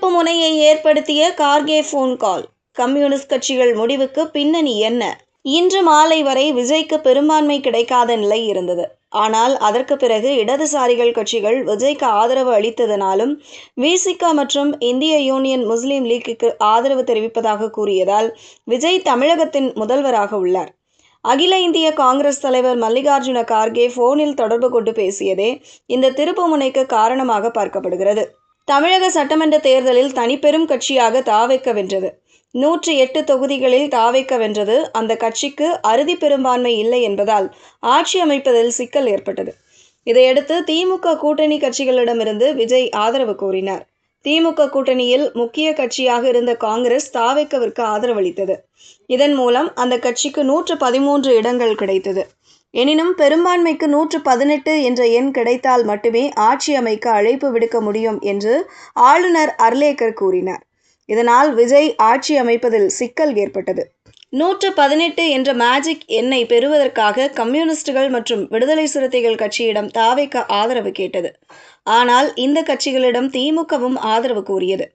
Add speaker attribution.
Speaker 1: திருப்புமுனையை ஏற்படுத்திய Kharge phone call. Communist கட்சிகள் முடிவுக்கு பின்னணி என்ன? இன்று மாலை வரை விஜய்க்கு பெரும்பான்மை கிடைக்காத நிலை இருந்தது. ஆனால் அதற்கு பிறகு இடதுசாரிகள் கட்சிகள் விஜய்க்கு ஆதரவு அளித்ததனாலும் விசிக மற்றும் இந்திய யூனியன் முஸ்லீம் லீக்கிற்கு ஆதரவு தெரிவிப்பதாக கூறியதால் விஜய் தமிழகத்தின் முதல்வராக உள்ளார். அகில இந்திய காங்கிரஸ் தலைவர் மல்லிகார்ஜுன கார்கே போனில் தொடர்பு கொண்டு பேசியதே இந்த திருப்புமுனைக்கு காரணமாக பார்க்கப்படுகிறது. தமிழக சட்டமன்ற தேர்தலில் தனிப்பெரும் கட்சியாக தாவேக வென்றது. 108 தொகுதிகளில் தாவேக வென்றது. அந்த கட்சிக்கு அறுதி பெரும்பான்மை இல்லை என்பதால் ஆட்சி அமைப்பதில் சிக்கல் ஏற்பட்டது. இதையடுத்து திமுக கூட்டணி கட்சிகளிடமிருந்து விஜய் ஆதரவு கோரினார். திமுக கூட்டணியில் முக்கிய கட்சியாக இருந்த காங்கிரஸ் தாவேகவிற்கு ஆதரவளித்தது. இதன் மூலம் அந்த கட்சிக்கு 113 இடங்கள் கிடைத்தது. எனினும் பெரும்பான்மைக்கு 118 என்ற எண் கிடைத்தால் மட்டுமே ஆட்சி அமைக்க அழைப்பு விடுக்க முடியும் என்று ஆளுநர் அர்லேக்கர் கூறினார். இதனால் விஜய் ஆட்சி அமைப்பதில் சிக்கல் ஏற்பட்டது. 118 என்ற மேஜிக் எண்ணை பெறுவதற்காக கம்யூனிஸ்டுகள் மற்றும் விடுதலை சிறுத்தைகள் கட்சியிடம் தாவேக ஆதரவு கேட்டது. ஆனால் இந்த கட்சிகளிடம் திமுகவும் ஆதரவு கோரியது.